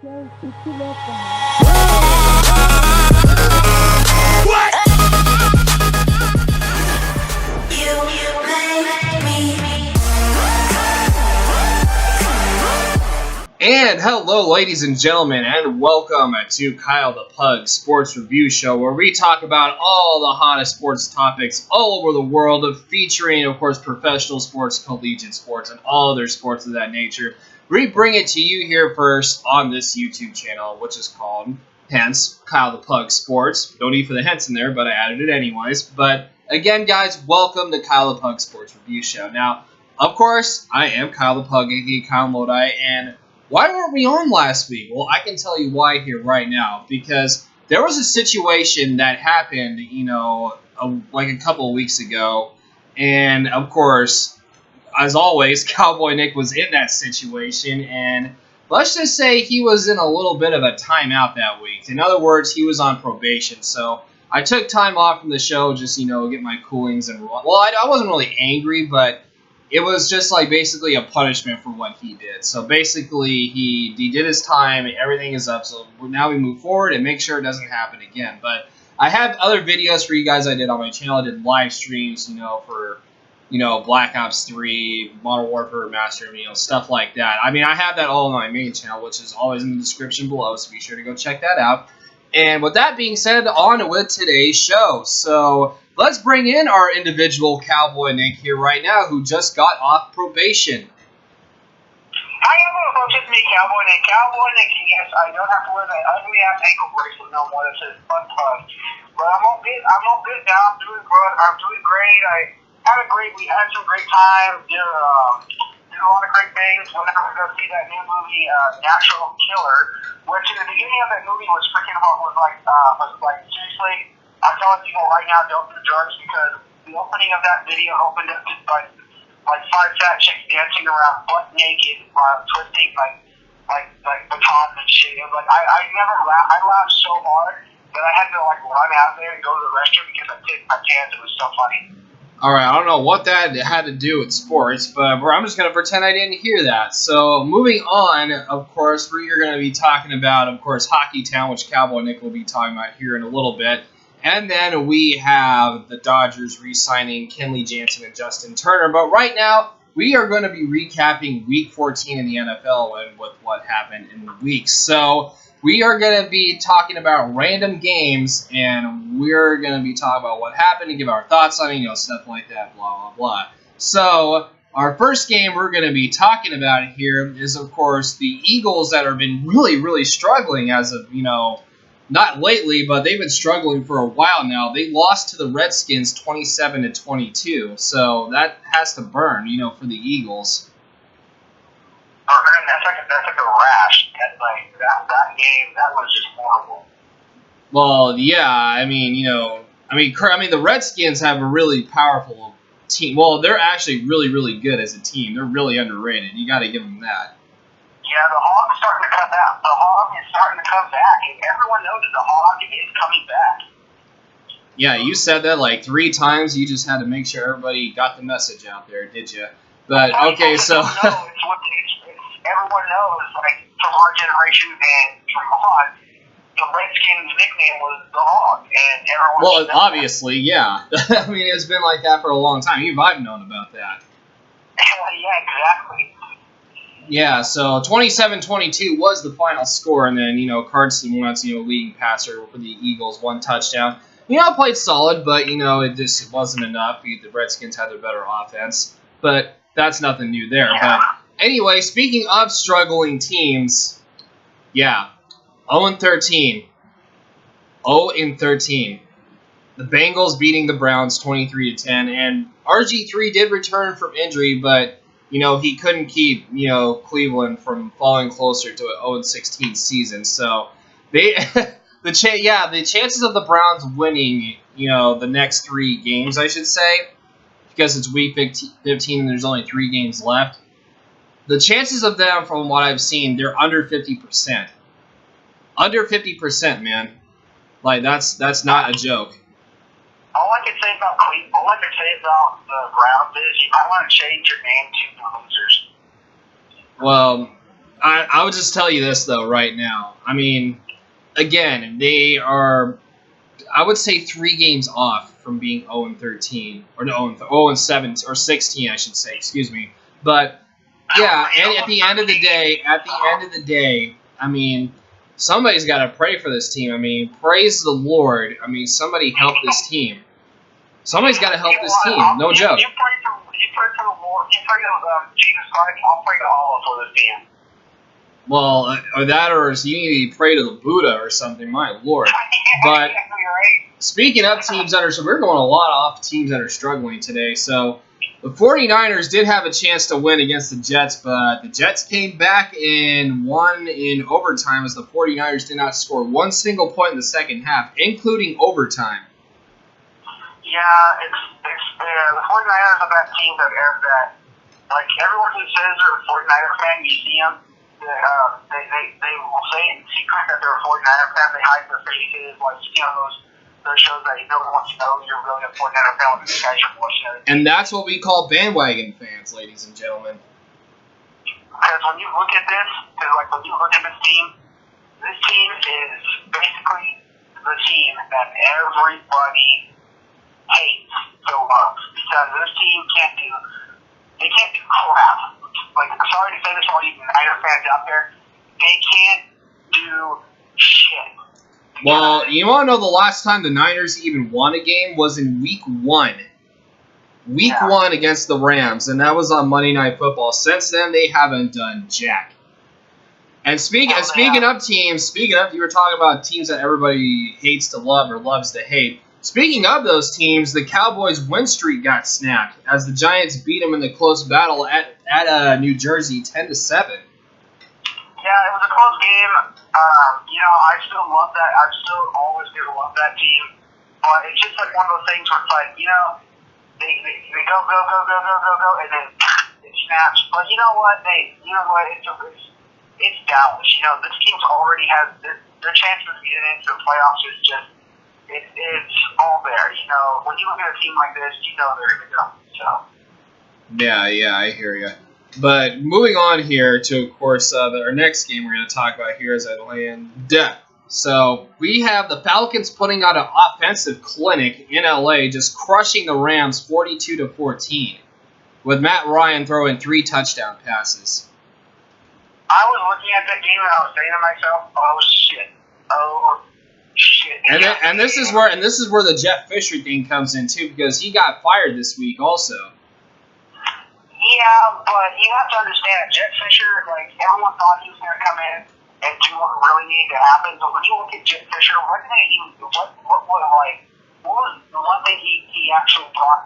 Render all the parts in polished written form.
show since you left the house. What? And hello, ladies and gentlemen, and welcome to Kyle the Pug Sports Review Show, where we talk about all the hottest sports topics all over the world, featuring, of course, professional sports, collegiate sports, and all other sports of that nature. We bring it to you here first on this YouTube channel, which is called, hence, Kyle the Pug Sports. No need for the hence in there, but I added it anyways. But again, guys, welcome to Kyle the Pug Sports Review Show. Now, of course, I am Kyle the Pug, aka Kyle Lodi, and why weren't we on last week? Well, I can tell you why here right now. Because there was a situation that happened, like a couple of weeks ago. And, of course, as always, Cowboy Nick was in that situation. And let's just say he was in a little bit of a timeout that week. In other words, he was on probation. So I took time off from the show just, get my coolings. Well, I wasn't really angry, but it was just like basically a punishment for what he did. So basically, he did his time. Everything is up. So now we move forward and make sure it doesn't happen again. But I have other videos for you guys I did on my channel. I did live streams, for Black Ops 3, Modern Warfare Remastered, stuff like that. I mean, I have that all on my main channel, which is always in the description below. So be sure to go check that out. And with that being said, on with today's show. So let's bring in our individual Cowboy Nick here right now, who just got off probation. Hi, everyone. Folks, it's me, Cowboy Nick. Cowboy Nick, and yes, I don't have to wear that ugly-ass ankle bracelet no more that says Bud Pug. But I'm all good now. I'm doing good. I'm doing great. I had some great time. Did a lot of great things. Went out to go see that new movie, Natural Killer, which in the beginning of that movie was freaking hard. Was like seriously, I'm telling people right now, don't do drugs, because the opening of that video opened up to like five fat chicks dancing around butt naked, twisting like batons and shit. It was like I laughed so hard that I had to run out there and go to the restroom because I pissed my pants. It was so funny. Alright, I don't know what that had to do with sports, but I'm just going to pretend I didn't hear that. So, moving on, of course, we're going to be talking about, of course, Hockeytown, which Cowboy Nick will be talking about here in a little bit. And then we have the Dodgers re-signing Kenley, Jansen, and Justin Turner. But right now, we are going to be recapping Week 14 in the NFL and with what happened in the week. So, we are going to be talking about random games, and we're going to be talking about what happened and give our thoughts on it, stuff like that, blah, blah, blah. So, our first game we're going to be talking about here is, of course, the Eagles that have been really, really struggling as of, not lately, but they've been struggling for a while now. They lost to the Redskins 27-22, so that has to burn, for the Eagles. Oh man, that's like a rash. That game, that was just horrible. Well, yeah, the Redskins have a really powerful team. Well, they're actually really, really good as a team. They're really underrated. You got to give them that. Yeah, the Hog is starting to come out. The Hog is starting to come back, and everyone knows that the Hog is coming back. Yeah, you said that like 3 times. You just had to make sure everybody got the message out there, did you? But okay, so everyone knows, from our generation and from on, the Redskins' nickname was the Hog, and everyone. Well, obviously, yeah. I mean, it's been like that for a long time. Even I've known about that. Yeah, exactly. Yeah, so 27-22 was the final score, and then, Carson Wentz, leading passer for the Eagles, 1 touchdown. Played solid, but, it wasn't enough. The Redskins had their better offense, but that's nothing new there. Yeah. But anyway, speaking of struggling teams, yeah, 0-13. 0-13. The Bengals beating the Browns 23-10, and RG3 did return from injury, but he couldn't keep, Cleveland from falling closer to an 0-16 season. So the chances of the Browns winning, the next 3 games, I should say, because it's Week 15 and there's only 3 games left. The chances of them, from what I've seen, they're under 50%. Under 50%, man. That's not a joke. All I can say about the Browns is you might want to change your name to the Losers. Well, I would just tell you this, though, right now. I mean, again, they are, I would say, 3 games off from being 0-13. Or no, 0-7, or 16, I should say. Excuse me. But, yeah, and at the end of the day, I mean, somebody's got to pray for this team. I mean, praise the Lord. I mean, somebody help this team. Somebody's got to help this team. No joke. You pray for the Lord. You pray to Jesus Christ. I'll pray to Allah for this team. Well, or that, or you need to pray to the Buddha or something. My Lord. But speaking of teams that are, so we're going a lot off teams that are struggling today. So the 49ers did have a chance to win against the Jets, but the Jets came back and won in overtime as the 49ers did not score one single point in the second half, including overtime. Yeah, the 49ers are that team that like everyone who says they're a 49er fan, you see them. They will say in secret that they're a 49er fan. They hide their faces, like those shows that no one wants to know you're really a 49er fan with this guy's watching. And that's what we call bandwagon fans, ladies and gentlemen. Because when you look at this, when you look at this team is basically the team that everybody hates so much because this team can't do crap. Like, I'm sorry to say this to all you Niner fans out there, they can't do shit. Well, you want to know the last time the Niners even won a game was in Week 1. Week 1 against the Rams, and that was on Monday Night Football. Since then, they haven't done jack. And speaking of teams, you were talking about teams that everybody hates to love or loves to hate. Speaking of those teams, the Cowboys' win streak got snapped as the Giants beat them in the close battle at New Jersey 10-7. Yeah, it was a close game. I still love that. I still always do love that team. But it's just like one of those things where it's like, they go, and then it snaps. But you know what? It's Dallas. This team's already has their chances of getting into the playoffs is just. It's all there, When you look at a team like this, they're going to go. So. Yeah, I hear you. But moving on here to, of course, our next game we're going to talk about here is Atlanta. So we have the Falcons putting out an offensive clinic in LA, just crushing the Rams 42-14, with Matt Ryan throwing 3 touchdown passes. I was looking at that game and I was saying to myself, "Oh shit! Oh." Shit. And this is where the Jeff Fisher thing comes in too, because he got fired this week also. Yeah, but you have to understand, Jeff Fisher, everyone thought he was going to come in and do what really needed to happen. But when you look at Jeff Fisher, what was the one thing he actually brought?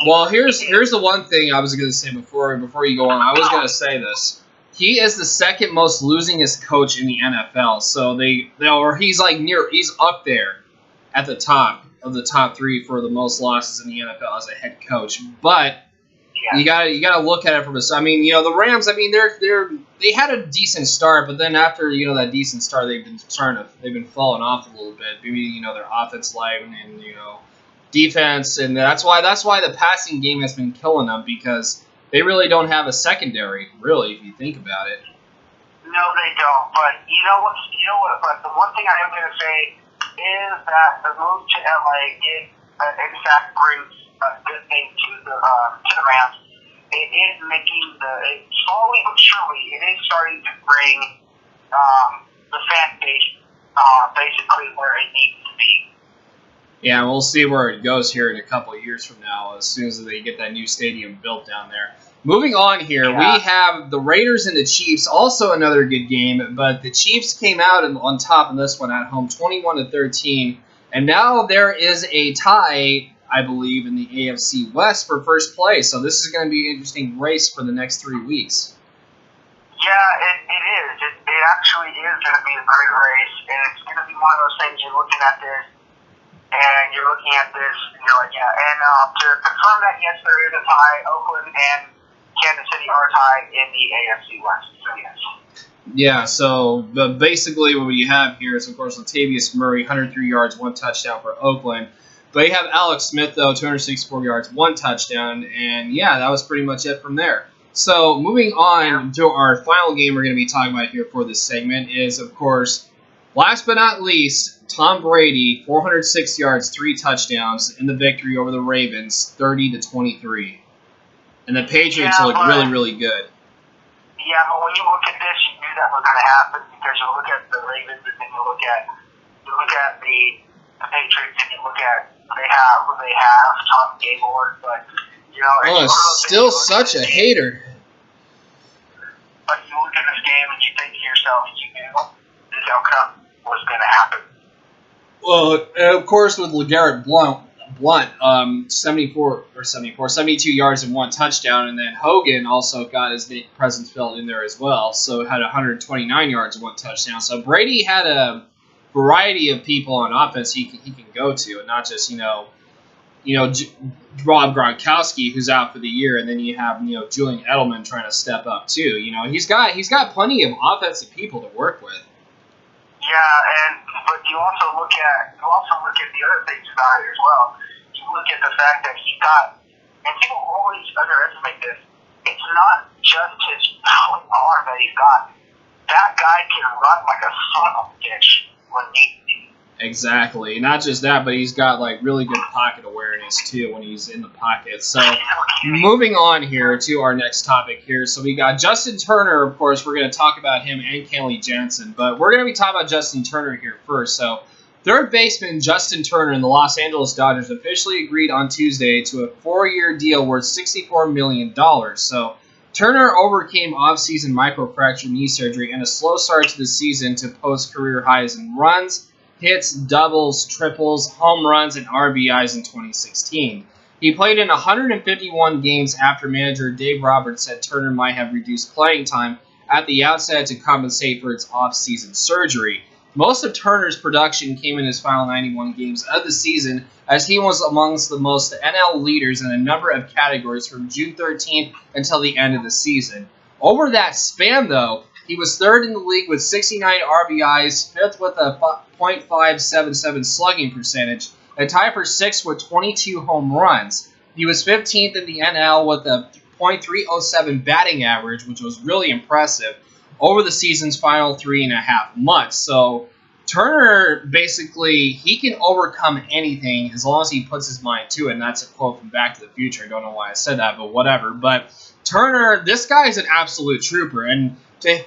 Well, here's the one thing I was going to say before you go on. I was going to say this. He is the second most losingest coach in the NFL. So he's up there at the top of the top 3 for the most losses in the NFL as a head coach. But you gotta look at it from a. I mean, the Rams. I mean, they had a decent start, but then after that decent start, they've been falling off a little bit. Maybe their offense line and defense, and that's why the passing game has been killing them because. They really don't have a secondary, really, if you think about it. No, they don't. But you know what? But the one thing I am going to say is that the move to LA in fact brings a good thing to the Rams. It is making slowly but surely, it is starting to bring the fan base basically where it needs to be. Yeah, we'll see where it goes here in a couple of years from now, as soon as they get that new stadium built down there. Moving on here, we have the Raiders and the Chiefs, also another good game, but the Chiefs came out on top in this one at home, 21-13, and now there is a tie, I believe, in the AFC West for first place, so this is going to be an interesting race for the next 3 weeks. Yeah, it is. It actually is going to be a great race, and it's going to be one of those things you're looking at this, and you're looking at this, and you're like, yeah. And to confirm that, yes, there is a tie. Oakland and Kansas City are tied in the AFC West. So, yes. Yeah, so basically what you have here is, of course, Latavius Murray, 103 yards, 1 touchdown for Oakland. But you have Alex Smith, though, 264 yards, 1 touchdown. And, yeah, that was pretty much it from there. So moving on to our final game we're going to be talking about here for this segment is, of course, last but not least, Tom Brady, 406 yards, 3 touchdowns in the victory over the Ravens, 30-23. And the Patriots look really, really good. Yeah, but when you look at this, you knew that was going to happen because you look at the Ravens and then you look at the Patriots and you look at what they have, Tom Gaylord, but still such a hater. But you look at this game and you think to yourself, you knew this outcome was going to happen. Well, of course, with LeGarrette Blount, 72 yards and 1 touchdown, and then Hogan also got his presence felt in there as well, so had 129 yards and 1 touchdown. So Brady had a variety of people on offense he can go to, and not just Rob Gronkowski, who's out for the year, and then you have Julian Edelman trying to step up too. He's got plenty of offensive people to work with. Yeah, but you also look at the other things about it as well. You look at the fact that he got, and people always underestimate this. It's not just his arm that he's got. That guy can run like a son of a bitch when need be. Exactly. Not just that, but he's got really good pocket awareness too when he's in the pocket. So moving on here to our next topic here. So we got Justin Turner, of course. We're going to talk about him and Kenley Jansen, but we're going to be talking about Justin Turner here first. So third baseman Justin Turner and the Los Angeles Dodgers officially agreed on Tuesday to a 4-year deal worth $64 million. So Turner overcame off-season microfracture knee surgery and a slow start to the season to post career highs in runs, hits, doubles, triples, home runs, and RBIs in 2016. He played in 151 games after manager Dave Roberts said Turner might have reduced playing time at the outset to compensate for its off-season surgery. Most of Turner's production came in his final 91 games of the season, as he was amongst the most NL leaders in a number of categories from June 13th until the end of the season. Over that span, though, he was third in the league with 69 RBIs, fifth with a .577 slugging percentage, and tied for sixth with 22 home runs. He was 15th in the NL with a .307 batting average, which was really impressive, over the season's final 3.5 months. So Turner, basically, he can overcome anything as long as he puts his mind to it, and that's a quote from Back to the Future. I don't know why I said that, but whatever. But Turner, this guy is an absolute trooper, and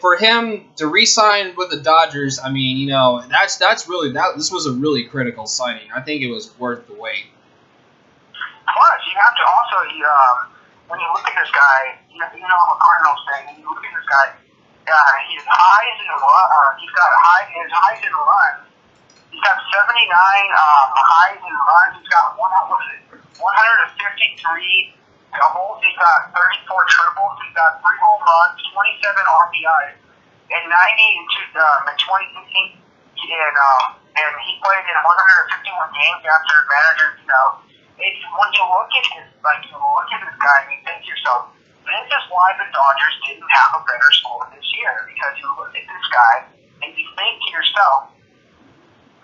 for him to re-sign with the Dodgers, I mean, this was a really critical signing. I think it was worth the wait. Plus, you have to also, when you look at this guy, I'm a Cardinals fan, and you look at this guy, his highs in runs. He's got 79 highs in runs. He's got 153 doubles. He's got 34 triples. He's got 3 home runs, 27 RBIs, and 90 in 2016. And he played in 151 games after manager. It's when you look at this guy, and you think to yourself, this is why the Dodgers didn't have a better score this year, because you look at this guy and you think to yourself,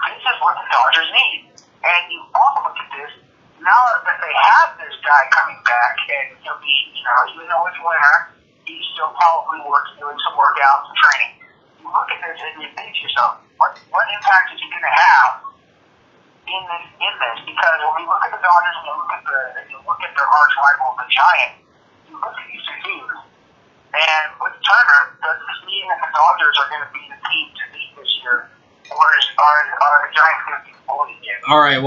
this is what the Dodgers need. And you also look at this, now that they have this guy coming back, and he'll be, even though it's winter, he's still probably doing some workouts and training. You look at this and you think to yourself, what impact is he going to have in this? Because when we look at the Dodgers and you look at their arch rival, the Giants, you look at these two teams, and with Turner, does this mean that the Dodgers are going to be the team to beat this year, or are the Giants going to be bullied again? All right.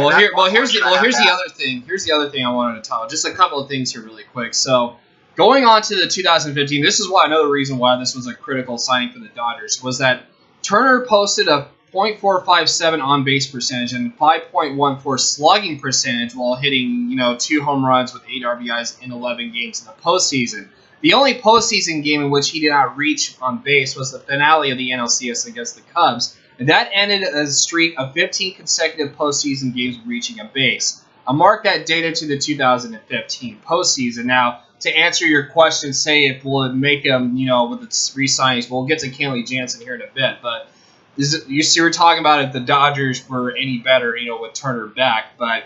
Here's the other thing. Here's the other thing I wanted to talk about. Just a couple of things here, really quick. So, going on to the 2015, this is why another reason why this was a critical signing for the Dodgers was that Turner posted a .457 on-base percentage and 5.14 slugging percentage while hitting, 2 home runs with 8 RBIs in 11 games in the postseason. The only postseason game in which he did not reach on base was the finale of the NLCS against the Cubs, and that ended a streak of 15 consecutive postseason games reaching a base. A mark that dated to the 2015 postseason. Now, to answer your question, say if we'll make him, with its re-signings, we'll get to Kenley Jansen here in a bit, but you were talking about if the Dodgers were any better, with Turner back, but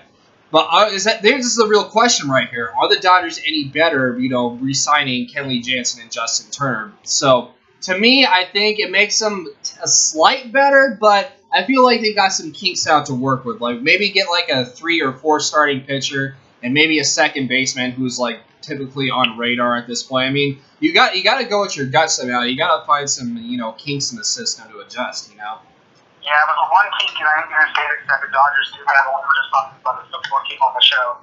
But this is the real question right here. Are the Dodgers any better, re-signing Kenley, Jansen, and Justin Turner? So, to me, I think it makes them a slight better, but I feel like they got some kinks out to work with. Like, maybe get like a 3 or 4 starting pitcher and maybe a second baseman who's like typically on radar at this point. I mean, you got to go with your guts somehow. You got to find some, kinks in the system to adjust, Yeah, but the one kink, and I'm going to say this, that the Dodgers do have, when we're just talking about the support team on the show,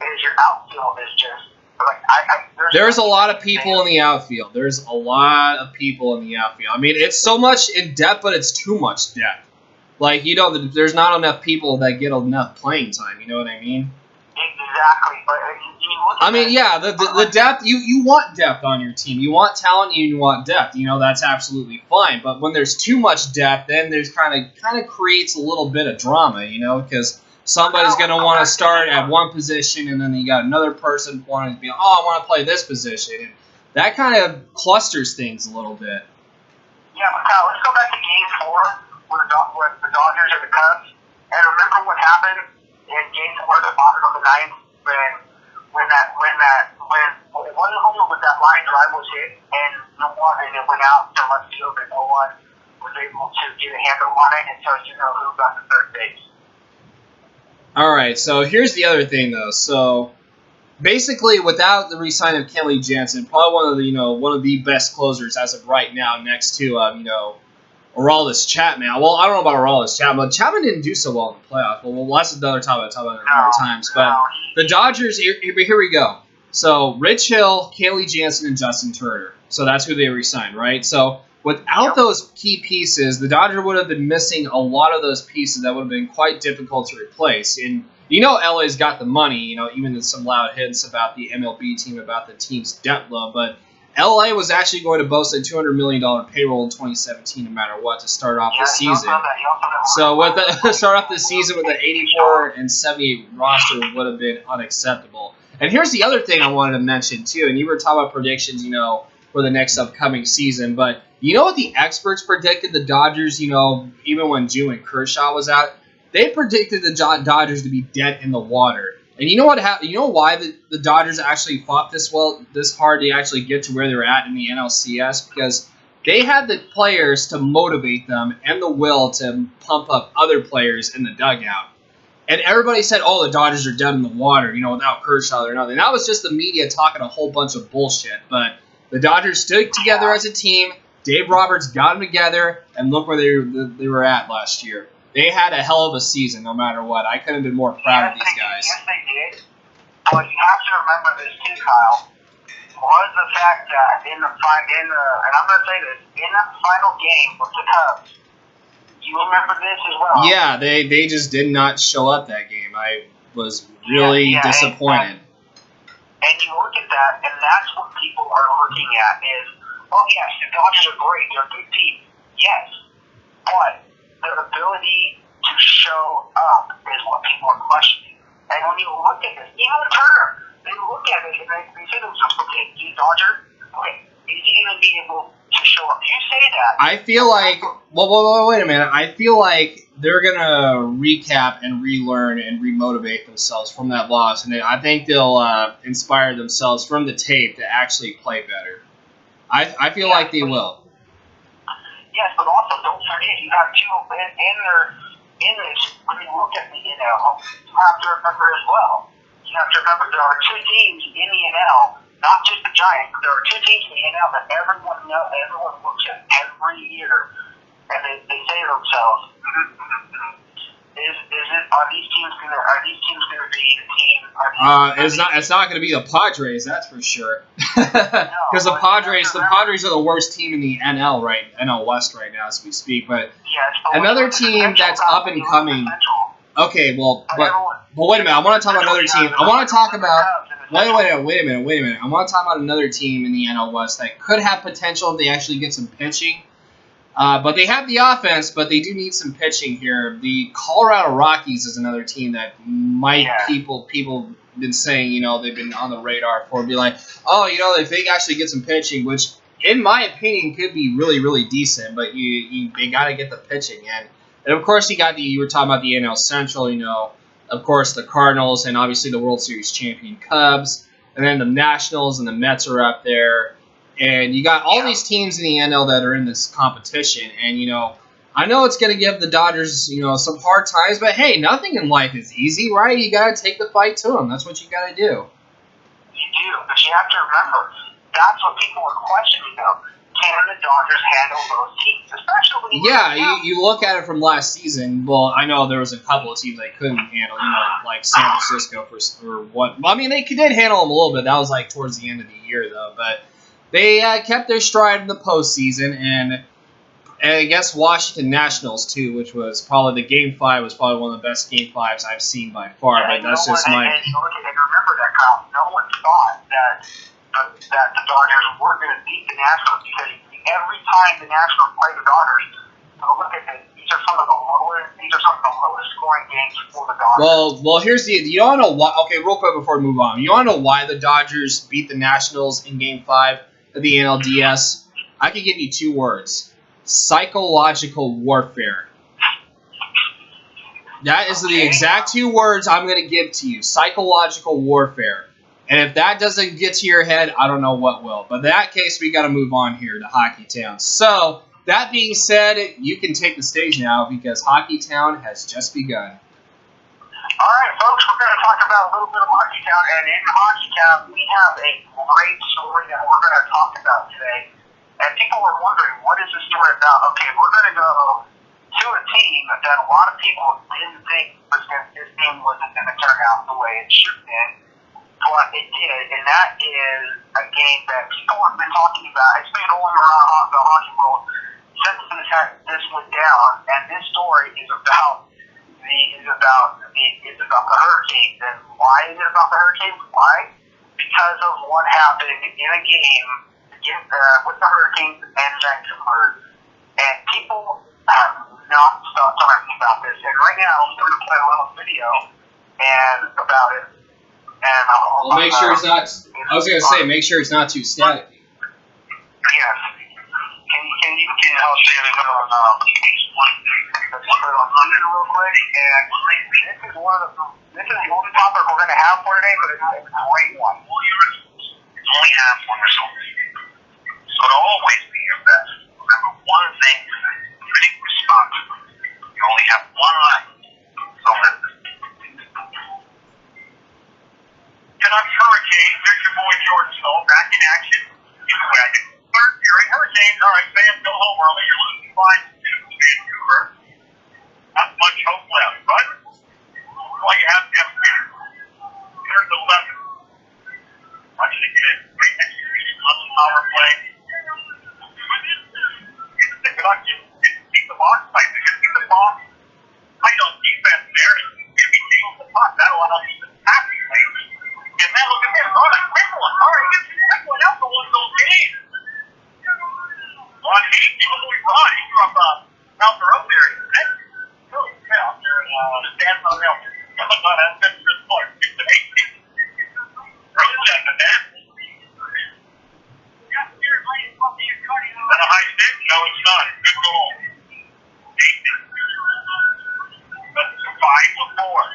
is your outfield is just, like, there's a lot of people in the outfield. There's a lot of people in the outfield. I mean, it's so much in depth, but it's too much depth. Like, there's not enough people that get enough playing time, you know what I mean? Exactly, but you look at the depth, you want depth on your team. You want talent, and you want depth. That's absolutely fine. But when there's too much depth, then there's kind of creates a little bit of drama, because somebody's going to want to start at one position, and then you got another person wanting to be, I want to play this position. And that kind of clusters things a little bit. Yeah, but Kyle, let's go back to Game 4 with the Dodgers and the Cubs. And remember what happened in Game 4 at the bottom of the ninth when it wasn't home with that line drive was hit and no one, and it went out to left field and no one was able to get a handle on it, and so who got the third base. All right, so here's the other thing though. So basically, without the re-sign of Kenley Jansen, probably one of the best closers as of right now, next to Aroldis Chapman. Well, I don't know about Aroldis Chapman, but Chapman didn't do so well in the playoffs. Well, that's another topic. I'll talk about it other times. But the Dodgers, here we go. So Rich Hill, Kenley Jansen, and Justin Turner. So that's who they re-signed, right? So without those key pieces, the Dodgers would have been missing a lot of those pieces that would have been quite difficult to replace. And LA's got the money. Even in some loud hits about the MLB team, about the team's debt load, but LA was actually going to boast a $200 million payroll in 2017, no matter what, to start off the season. So start off the season with an 84 and 78 roster would have been unacceptable. And here's the other thing I wanted to mention too. And you were talking about predictions, for the next upcoming season. But what the experts predicted the Dodgers, even when June and Kershaw was out, they predicted the Dodgers to be dead in the water. And you know what? You know why the Dodgers actually fought this hard to actually get to where they were at in the NLCS? Because they had the players to motivate them and the will to pump up other players in the dugout. And everybody said, "Oh, the Dodgers are dead in the water, without Kershaw or nothing." That was just the media talking a whole bunch of bullshit. But the Dodgers stood together as a team. Dave Roberts got them together, and look where they were at last year. They had a hell of a season, no matter what. I couldn't have been more proud of these guys. Yes, they did. But you have to remember this too, Kyle. Was the fact that and I'm going to say this, in that final game with the Cubs, you remember this as well? Yeah, they just did not show up that game. I was really disappointed. And you look at that, and that's what people are looking at is, oh yes, the Dodgers are great, they're a good team. Yes, but their ability to show up is what people are questioning. And when you look at this, even Turner, they look at it and they say to themselves, okay, he's a Dodger, okay, is he going to be able to show up? You say that. I feel like, well, wait a minute. I feel like they're going to recap and relearn and remotivate themselves from that loss. And I think they'll inspire themselves from the tape to actually play better. I feel like they will. Yes, but also don't forget you have two in this. When you look at the NL, you have to remember as well. You have to remember there are two teams in the NL, not just the Giants. There are two teams in the NL that everyone looks at every year, and they say to themselves, "Are these teams gonna be the team?" It's not going to be the Padres, that's for sure. Because the Padres are the worst team in the NL West right now as we speak. But another team that's up and coming. Okay, well, but wait a minute. I want to talk about another team. I want to talk about. Wait a minute. I want to talk about another team in the NL West that could have potential if they actually get some pitching. But they have the offense, but they do need some pitching here. The Colorado Rockies is another team that people been saying, they've been on the radar for. Be like, if they actually get some pitching, which in my opinion could be really, really decent, but they got to get the pitching. And of course you were talking about the NL Central, of course, the Cardinals, and obviously the World Series champion Cubs. And then the Nationals and the Mets are up there. And you got all these teams in the NL that are in this competition. And, I know it's going to give the Dodgers, some hard times. But, hey, nothing in life is easy, right? You got to take the fight to them. That's what you got to do. You do, but you have to remember, that's what people are questioning, though. Can the Dodgers handle those teams? Especially you look at it from last season. Well, I know there was a couple of teams they couldn't handle, like San Francisco for what. I mean, they did handle them a little bit. That was like towards the end of the year, though. But they kept their stride in the postseason, and I guess Washington Nationals too, which was probably the Game 5 was probably one of the best Game 5s I've seen by far. But that's just my. And remember that, Kyle. No one thought that the Dodgers were going to beat the Nationals because every time the Nationals play the Dodgers, look at this. These are some of the lowest scoring games for the Dodgers. Well, here's the. You don't know why. Okay, real quick before we move on, you want to know why the Dodgers beat the Nationals in Game 5 of the NLDS? I can give you 2 words: psychological warfare. That is the exact 2 words I'm going to give to you: psychological warfare. And if that doesn't get to your head, I don't know what will. But in that case, we got to move on here to Hockeytown. So, that being said, you can take the stage now because Hockeytown has just begun. All right, folks, we're going to talk about a little bit of Hockeytown. And in Hockeytown, we have a great story that we're going to talk about today. And people are wondering, what is this story about? Okay, we're going to go to a team that a lot of people didn't think this team wasn't going to turn out the way it should have been. But it did, and that is a game that people have been talking about. It's been going around the hockey world since this went down, and this story is about the Hurricanes. And why is it about the Hurricanes? Why? Because of what happened in a game with the Hurricanes and Vancouver, and people have not stopped talking about this. And right now, I'm going to play a little video about it. Well, make sure it's not. I was gonna say, make sure it's not too static. Yes. I'll see it on. Let's put it on London real quick. And this is the only topic we're gonna have for today, but it's a great one. You only have one result, so to always be your best. Remember one thing: winning responsibly. You only have one life, so listen. Canucks Hurricanes, here's your boy Jordan Stoll back in action. Third period, Hurricanes, all right, fans, go home early. You're losing 5-2 to Vancouver. Not much hope left, but all you have to have is turn to 11. Watch it again. Great execution on the power play. The Canucks keep the box tight. They can keep the box tight on defense there. And if you deal with the puck, that allows you to pass the play. And now look at this. All right, quick one. All right, get the quick one out for one of those games. On Hayes, totally right. He's from out the road there. That's really good out there. Stands on the hill. I'm not going to have to Chris Clark. It's an 18. Throws that to that. Is that a high stick? No, it's not. Good goal. 5-4.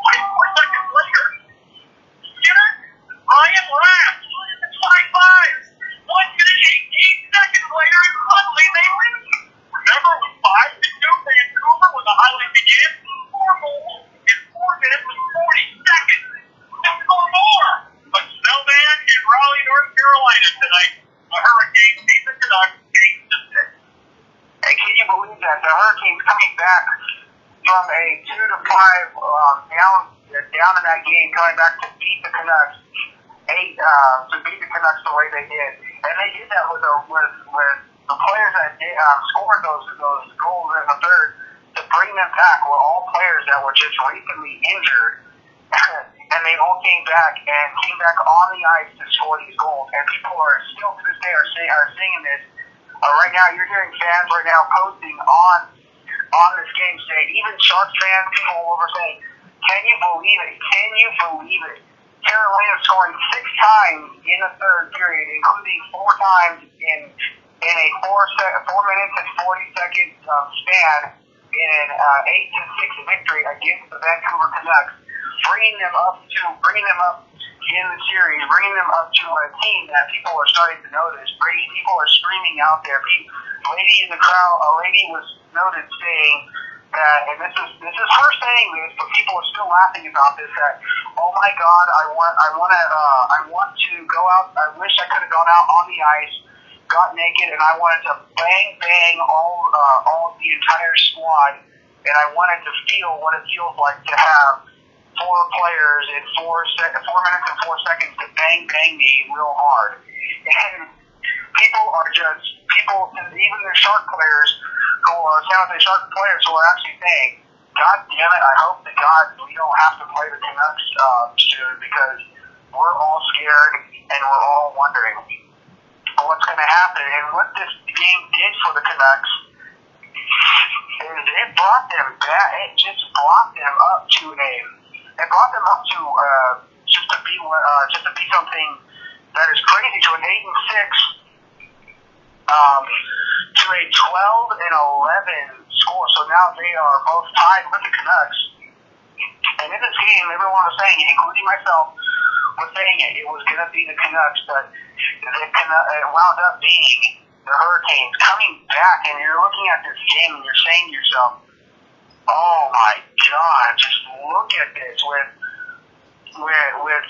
24 seconds later, Ryan laughs. It's 5-5. 1 minute 18 seconds later, and suddenly they win. Remember, it was 5-2 Vancouver when the highlight began. 4 goals in 4 minutes and 40 seconds. And score more. But Snowman in Raleigh, North Carolina tonight. The Hurricanes beat the Canucks 8-6. Hey, can you believe that? The Hurricanes coming back from a 2-5 down in that game, coming back to beat the Canucks, the way they did, and they did that with the players that scored those goals in the third to bring them back. Were all players that were just recently injured, and they all came back on the ice to score these goals. And people are still to this day are seeing this. Right now, you're hearing fans right now posting on this game saying, even Sharks fans, people all over saying, can you believe it? Can you believe it? Carolina scoring 6 times in the third period, including 4 times in a 4 minutes and 40 seconds span. in an 8-6 victory against the Vancouver Canucks, bringing them up in the series, bringing them up to a team that people are starting to notice. People are screaming out there. A lady in the crowd, a lady was noted saying that, and this is her saying this, but people are still laughing about this. That, oh my God, I want to go out. I wish I could have gone out on the ice, got naked, and I wanted to bang all the entire squad, and I wanted to feel what it feels like to have 4 players in 4 minutes and 4 seconds to bang me real hard. And people, even the Shark players who are San Jose Shark players who are actually saying, God damn it, I hope to God we don't have to play the Canucks soon, because we're all scared and we're all wondering what's going to happen. And what this game did for the Canucks is it brought them back. It just brought them up to just to be something that is crazy, to an 8-6, to a 12-11 score. So now they are both tied with the Canucks. And in this game, everyone was saying it, including myself, was saying it was going to be the Canucks, but it wound up being the Hurricanes coming back. And you're looking at this game and you're saying to yourself, oh my God, just look at this with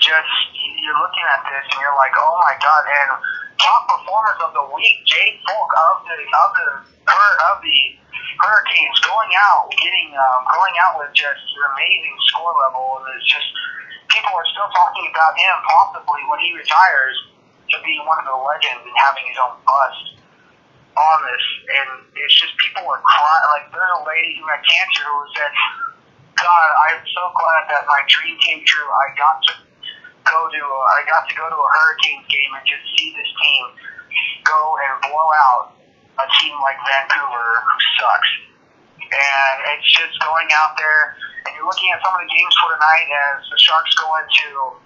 just, you're looking at this and you're like, oh my God. And top performers of the week, Jade Falk of the Hurricanes, going out with just an amazing score level. And it's just, people are still talking about him possibly when he retires to be one of the legends and having his own bust on this. And it's just, people are crying. Like, there's a lady who had cancer who said, God, I'm so glad that my dream came true. I got to go to a Hurricanes game and just see this team go and blow out a team like Vancouver, who sucks. And it's just going out there, and you're looking at some of the games for tonight as the Sharks go into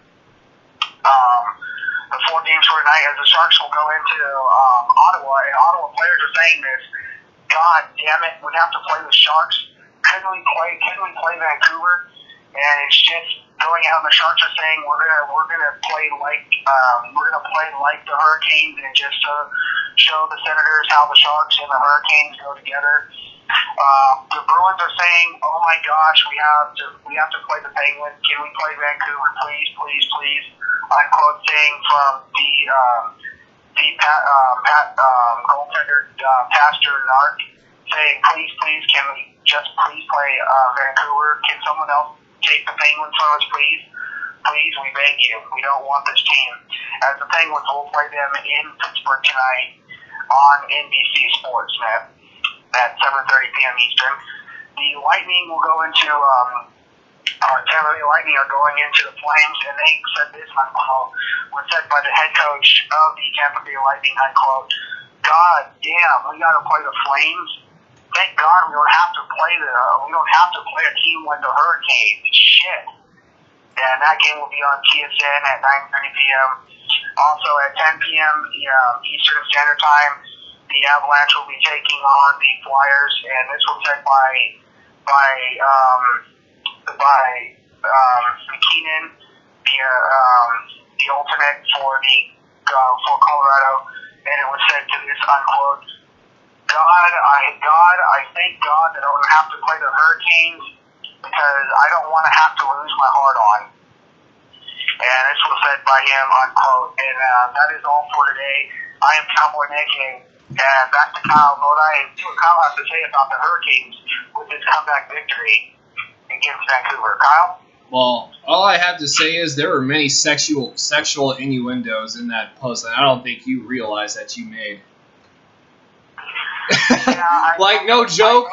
the 4 games for tonight, as the Sharks will go into Ottawa, and Ottawa players are saying this, God damn it, we have to play the Sharks. Couldn't we play Vancouver? And it's just going out, and the Sharks are saying we're gonna play like the Hurricanes, and just show the Senators how the Sharks and the Hurricanes go together. The Bruins are saying, oh my gosh, we have to play the Penguins. Can we play Vancouver, please, please, please? I'm quote saying from the goaltender Pastor Nark, saying, please, please, can we just please play Vancouver? Can someone else take the Penguins from us, please? Please, we beg you. We don't want this team. As the Penguins will play them in Pittsburgh tonight on NBC Sports Net at 7:30 p.m. Eastern. The Lightning will go into Tampa Bay Lightning are going into the Flames, and they said this, unquote, was said by the head coach of the Tampa Bay Lightning, unquote, God damn, we got to play the Flames. Thank God we don't have to play a team like the Hurricanes. Shit. And that game will be on TSN at 9:30 p.m. Also at 10 p.m. Eastern Standard Time, the Avalanche will be taking on the Flyers, and this was said by McKinnon, the alternate for Colorado, and it was said to this, unquote, I thank God that I don't have to play the Hurricanes, because I don't want to have to lose my heart on. And this was said by him, unquote. And that is all for today. I am Cowboy Nick, and back to Kyle Lodi, and see what Kyle has to say about the Hurricanes with this comeback victory against Vancouver. Kyle? Well, all I have to say is there were many sexual innuendos in that post, and I don't think you realize that you made. Yeah, no joke,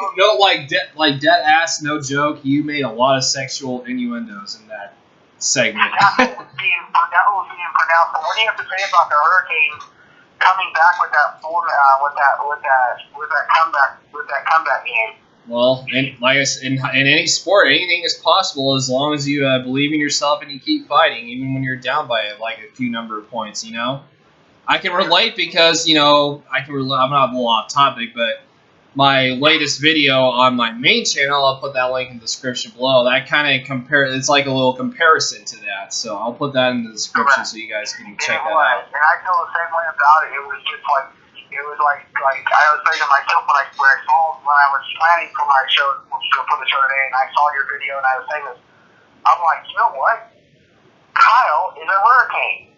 dead ass, no joke. You made a lot of sexual innuendos in that segment. That was being pronounced. But what do you have to say about the Hurricanes coming back with that comeback game? Well, and like I said, in any sport, anything is possible as long as you believe in yourself and you keep fighting, even when you're down by a few number of points. I can relate because I'm not a little off topic, but my latest video on my main channel. I'll put that link in the description below. That kind of it's like a little comparison to that. So I'll put that in the description so you guys can check that out. And I feel the same way about it. It was just like, I was saying to myself when I was planning for my show, for the show today, and I saw your video and I was saying this, I'm like, you know what? Kyle is a hurricane.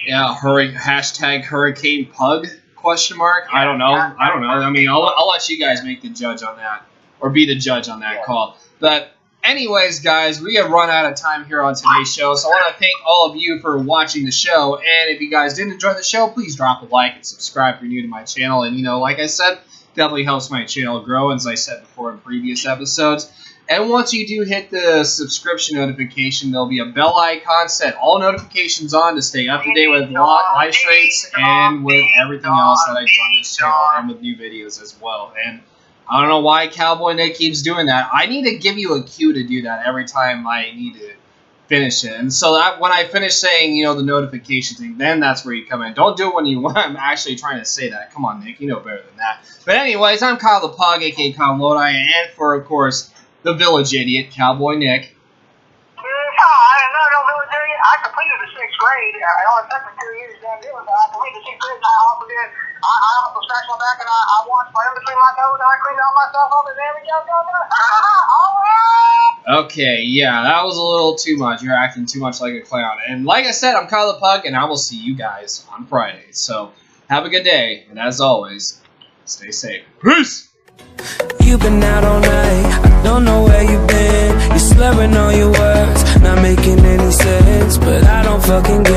Yeah, hashtag Hurricane Pug? Question mark? I don't know. I mean, I'll let you guys make the judge on that, or be the judge on that call. But anyways, guys, we have run out of time here on today's show, so I want to thank all of you for watching the show. And if you guys did enjoy the show, please drop a like and subscribe if you're new to my channel. And like I said, definitely helps my channel grow, as I said before in previous episodes. And once you do hit the subscription notification, there'll be a bell icon. Set all notifications on to stay up to date with live streams and with everything else that I do on this channel and with new videos as well. And I don't know why Cowboy Nick keeps doing that. I need to give you a cue to do that every time I need to finish it. And so that when I finish saying, the notification thing, then that's where you come in. Don't do it when I'm actually trying to say that. Come on, Nick. You know better than that. But anyways, I'm Kyle the Pug, a.k.a. Kyle Lodi, and for, of course, the village idiot, Cowboy Nick. No, village idiot. I completed the 6th grade. I only took me 2 years down there, but I completed the 6th grade, and I also did. I also scratched my back, and I washed my in between my toes, and I cleaned all myself up, and there we go. All right. Okay, yeah, that was a little too much. You're acting too much like a clown. And like I said, I'm Kyle the Pug, and I will see you guys on Friday. So have a good day, and as always, stay safe. Peace! You've been out all night, I don't know where you've been. You're slurring all your words, not making any sense, but I don't fucking get